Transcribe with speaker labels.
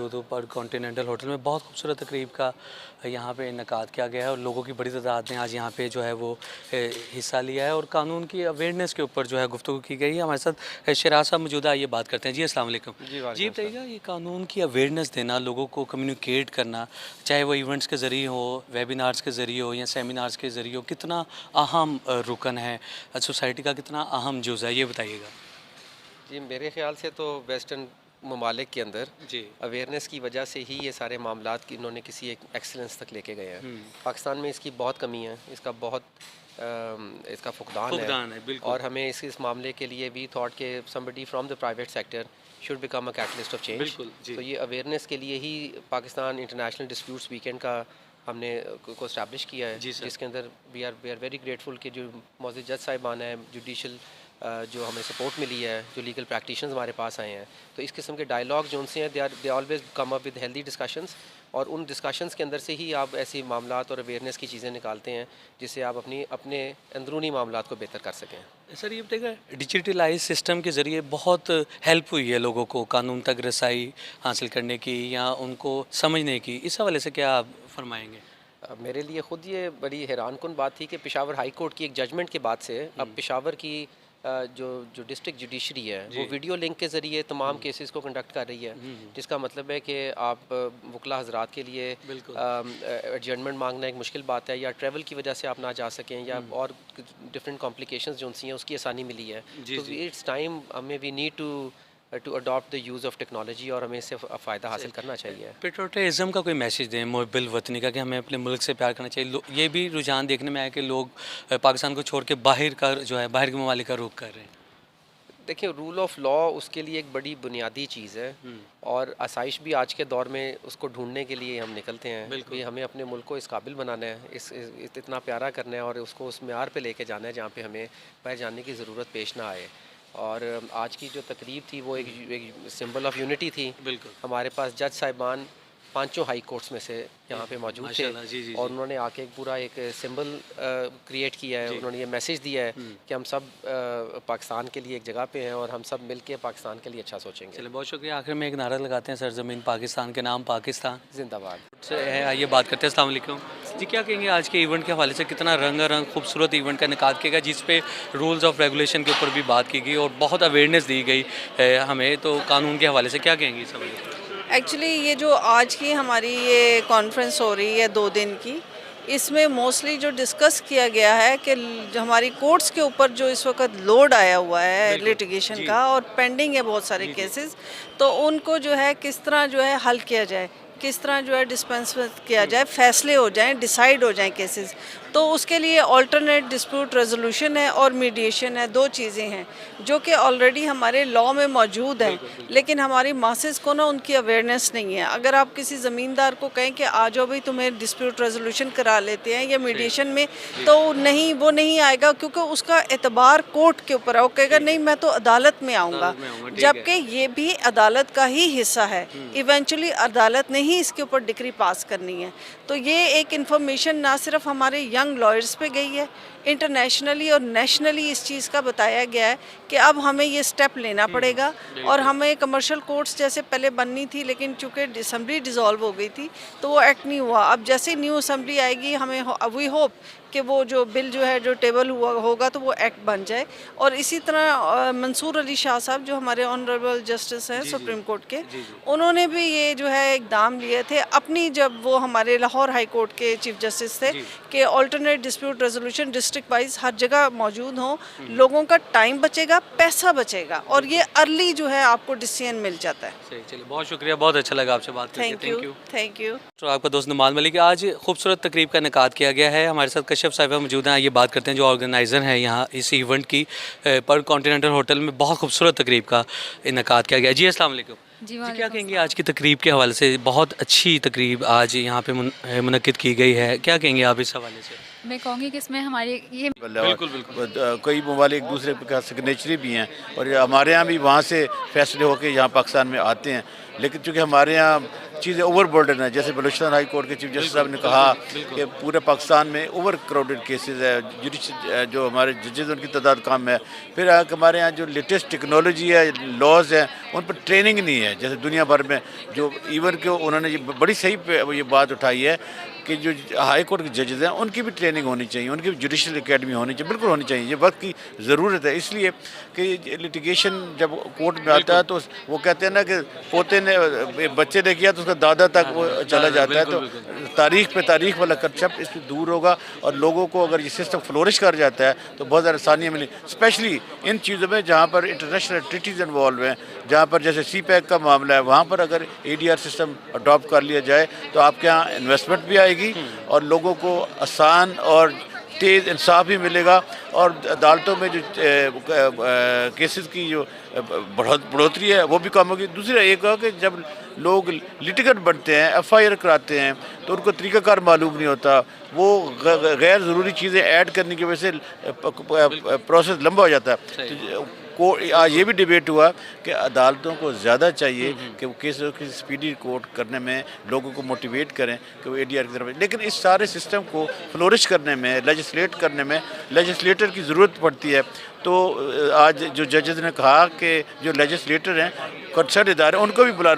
Speaker 1: मौजूद हूँ पर कॉन्टिनेंटल होटल में। बहुत खूबसूरत तकरीब का यहाँ पे इनकाद किया गया है और लोगों की बड़ी तादाद ने आज यहाँ पे जो है वो हिस्सा लिया है और कानून की अवेयरनेस के ऊपर जो है गुफ्तगू की गई है। हमारे साथ शराज साहब मौजूद है, ये बात करते हैं। जी अस्सलाम वालेकुम। जी बताइएगा, ये कानून की अवेयरनेस देना, लोगों को कम्युनिकेट करना, चाहे वो इवेंट्स के ज़रिए हो, वेबिनार्स के ज़रिए हो या सेमिनार्स के ज़रिए हो, कितना अहम रुकन है, सोसाइटी का कितना अहम जुज़ है, ये बताइएगा।
Speaker 2: जी, मेरे ख़्याल से तो वेस्टर्न ममालिक के अंदर
Speaker 1: जी
Speaker 2: अवेयरनेस की वजह से ही ये सारे मामलात की इन्होंने किसी एक एक्सीलेंस तक लेके गए हैं। पाकिस्तान में इसकी बहुत कमी है, इसका बहुत इसका फुकदान है
Speaker 1: बिल्कुल।
Speaker 2: और हमें इस मामले के लिए वी थॉट के somebody from the private sector should become a catalyst of change. तो ये अवेयरनेस के लिए ही पाकिस्तान इंटरनेशनल डिस्प्यूट्स वीकेंड का हमने को इस्टेब्लिश किया है, जिसके अंदर वी आर वेरी ग्रेटफुल कि जो मौजूद जज साहिबान हैं, जुडिशल जो हमें सपोर्ट मिली है, जो लीगल प्रैक्टिशनर्स हमारे पास आए हैं, तो इस किस्म के डायलॉग जो उनसे हैं they always come up with healthy discussions और उन डिस्कशंस के अंदर से ही आप ऐसी मामलात और अवेयरनेस की चीज़ें निकालते हैं जिससे आप अपने अंदरूनी मामलात को बेहतर कर सकें।
Speaker 1: सर ये बताइएगा, डिजिटलाइज सिस्टम के ज़रिए बहुत हेल्प हुई है लोगों को कानून तक रसाई हासिल करने की या उनको समझने की, इस हवाले से क्या आप फरमाएंगे?
Speaker 2: मेरे लिए ख़ुद ये बड़ी हैरानकुन बात थी कि पेशावर हाई कोर्ट की एक जजमेंट के बाद से अब पेशावर की जो डिस्ट्रिक्ट जुडिशरी है वो वीडियो लिंक के ज़रिए तमाम केसेस को कंडक्ट कर रही है, जिसका मतलब है कि आप वकला हजरात के लिए एडजर्नमेंट मांगना एक मुश्किल बात है, या ट्रैवल की वजह से आप ना जा सकें या और डिफरेंट कॉम्प्लिकेशंस जो उनसी हैं उसकी आसानी मिली है। तो इट्स टाइम हमें we need to adopt the use of technology और हमें इससे फ़ायदा हासिल करना चाहिए।
Speaker 1: पेट्रोटिज़म का कोई मैसेज दें मुहब्बिल वतनी का कि हमें अपने मुल्क से प्यार करना चाहिए। ये भी रुझान देखने में आया कि लोग पाकिस्तान को छोड़ के बाहर का जो है बाहर के ममालिक का रुख कर रहे हैं।
Speaker 2: देखिए, रूल ऑफ लॉ उसके लिए एक बड़ी बुनियादी चीज़ है और आसाइश भी आज के दौर में उसको ढूंढने के लिए हम निकलते हैं कि हमें अपने मुल्क को इस काबिल बनाना है, इतना प्यारा करना है और उसको उस म्यार पे लेके जाना है जहाँ पे हमें बाहर जाने की ज़रूरत पेश ना आए। और आज की जो तकरीब थी वो एक सिंबल ऑफ यूनिटी थी।
Speaker 1: बिल्कुल।
Speaker 2: हमारे पास जज साहिबान पांचों हाई कोर्ट्स में से यहाँ पे मौजूद थे और उन्होंने आके एक पूरा एक सिंबल क्रिएट किया है। उन्होंने ये मैसेज दिया है कि हम सब पाकिस्तान के लिए एक जगह पे हैं और हम सब मिलके पाकिस्तान के लिए अच्छा सोचेंगे।
Speaker 1: चलिए, बहुत शुक्रिया। आखिर में एक नारा लगाते हैं, सरजमीन पाकिस्तान के नाम पाकिस्तान
Speaker 2: जिंदाबाद।
Speaker 1: आइए बात करते हैं। अस्सलाम वालेकुम जी, क्या कहेंगे आज के इवेंट के हवाले से? कितना रंगारंग खूबसूरत इवेंट का इनेकाद किया गया जिस पे रूल्स ऑफ रेगुलेशन के ऊपर भी बात की गई और बहुत अवेयरनेस दी गई हमें, तो कानून के हवाले से क्या कहेंगे इस हवाले से?
Speaker 3: एक्चुअली ये जो आज की हमारी ये कॉन्फ्रेंस हो रही है 2 दिन की, इसमें मोस्टली जो डिस्कस किया गया है कि जो हमारी कोर्ट्स के ऊपर जो इस वक्त लोड आया हुआ है लिटिगेशन का और पेंडिंग है बहुत सारे केसेस, तो उनको जो है किस तरह जो है हल किया जाए, किस तरह जो है डिस्पेंस किया जाए, फैसले हो जाएं, डिसाइड हो जाएं केसेस। तो उसके लिए अल्टरनेट डिस्प्यूट रेजोल्यूशन है और मीडिएशन है, 2 चीज़ें हैं जो कि ऑलरेडी हमारे लॉ में मौजूद हैं, लेकिन हमारी मासेस को ना उनकी अवेयरनेस नहीं है। अगर आप किसी ज़मींदार को कहें कि आ जाओ भाई तुम्हें डिस्प्यूट रेजोल्यूशन करा लेते हैं या मीडिएशन में, तो नहीं, वो नहीं आएगा क्योंकि उसका एतबार कोर्ट के ऊपर है। वो कहेगा नहीं मैं तो अदालत में आऊँगा, जबकि ये भी अदालत का ही हिस्सा है। इवेंचुअली अदालत ने ही इसके ऊपर डिक्री पास करनी है। तो ये एक इन्फॉर्मेशन ना सिर्फ हमारे यंग लॉयर्स पे गई है, इंटरनेशनली और नेशनली इस चीज़ का बताया गया है कि अब हमें ये स्टेप लेना पड़ेगा और हमें कमर्शियल कोर्ट्स जैसे पहले बननी थी, लेकिन चूँकि असम्बली डिज़ोल्व हो गई थी तो वो एक्ट नहीं हुआ। अब जैसे न्यू असम्बली आएगी हमें वी होप कि वो जो बिल जो है जो टेबल हुआ होगा तो वो एक्ट बन जाए। और इसी तरह मंसूर अली शाह साहब जो हमारे ऑनरेबल जस्टिस हैं सुप्रीम कोर्ट के, उन्होंने भी ये जो है इकदाम लिए थे अपनी, जब वो हमारे लाहौर हाई कोर्ट के चीफ जस्टिस थे, कि alternate dispute resolution district wise हर जगह मौजूद हों, लोगों का टाइम बचेगा, पैसा बचेगा और ये अर्ली जो है आपको डिसीजन मिल जाता है।
Speaker 1: चलिए, बहुत शुक्रिया, बहुत अच्छा लगा आपसे बात करके।
Speaker 3: Thank you.
Speaker 1: तो आपका दोस्त नुमान मलिक, आज खूबसूरत तकरीब का इनेकाद किया गया है। हमारे साथ कश्यप साहिबा मौजूद हैं, ये बात करते हैं जो ऑर्गेनाइज़र हैं यहाँ इस इवेंट की। पर कॉन्टिनेंटल होटल में बहुत खूबसूरत तकरीब का इनेकाद किया गया। जी अस्सलाम वालेकुम जी, क्या कहेंगे आज की तकरीब के हवाले से? बहुत अच्छी तकरीब आज यहाँ पे मुनक्किद की गई है, क्या कहेंगे आप इस हवाले से?
Speaker 4: मैं कहूँगी कि इसमें हमारी ये
Speaker 5: बिल्कुल कई ममालिक एक दूसरे का सिग्नेचरी भी हैं और हमारे यहाँ भी वहाँ से फैसले होकर यहाँ पाकिस्तान में आते हैं, लेकिन चूँकि हमारे यहाँ चीज़ें ओवर बर्डन है। जैसे बलूचिस्तान हाई कोर्ट के चीफ जस्टिस साहब ने कहा कि पूरे पाकिस्तान में ओवर क्राउडेड केसेस है, जो हमारे जजेज उनकी तादाद कम है। फिर हमारे यहाँ जो लेटेस्ट टेक्नोलॉजी है, लॉज हैं, उन पर ट्रेनिंग नहीं है। जैसे दुनिया भर में जो इवन के उन्होंने ये बड़ी सही ये बात उठाई है कि जो हाई कोर्ट के जजेस हैं उनकी भी ट्रेनिंग होनी चाहिए, उनकी भी जुडिशल एकेडमी होनी चाहिए, बिल्कुल होनी चाहिए। ये वक्त की ज़रूरत है, इसलिए कि लिटिगेशन जब कोर्ट में आता है तो वो कहते हैं ना कि पोते ने बच्चे ने किया तो उसका दादा तक वो चला जाता है। तो तारीख पे तारीख वाला कंसेप्ट इससे दूर होगा और लोगों को अगर ये सिस्टम फ्लोरिश कर जाता है तो बहुत ज़्यादा आसानियाँ मिली, स्पेशली इन चीज़ों में जहाँ पर इंटरनेशनल ट्रीटीज़ इन्वॉल्व हैं, जहाँ पर जैसे CPEC का मामला है, वहाँ पर अगर ADR सिस्टम अडॉप्ट कर लिया जाए तो आपके यहाँ इन्वेस्टमेंट भी आएगी और लोगों को आसान और तेज़ इंसाफ भी मिलेगा और अदालतों में जो केसेस की जो बढ़ोतरी है वो भी कम होगी। दूसरा एक है कि जब लोग लिटिगेंट बनते हैं, FIR कराते हैं तो उनको तरीक़ाकार मालूम नहीं होता, वो गैर ज़रूरी चीज़ें ऐड करने की वजह से प्रोसेस लंबा हो जाता है। तो आज ये भी डिबेट हुआ कि अदालतों को ज़्यादा चाहिए कि वो केसों की स्पीडी कोर्ट करने में लोगों को मोटिवेट करें कि वो ADR की तरफ। लेकिन इस सारे सिस्टम को फ्लोरिश करने में, लेजिस्लेट करने में लेजिस्लेटर की ज़रूरत पड़ती है। तो आज जो जजेस ने कहा कि जो लेजिस्लेटर हैं, कंसर्न इदारे, उनको भी बुलाना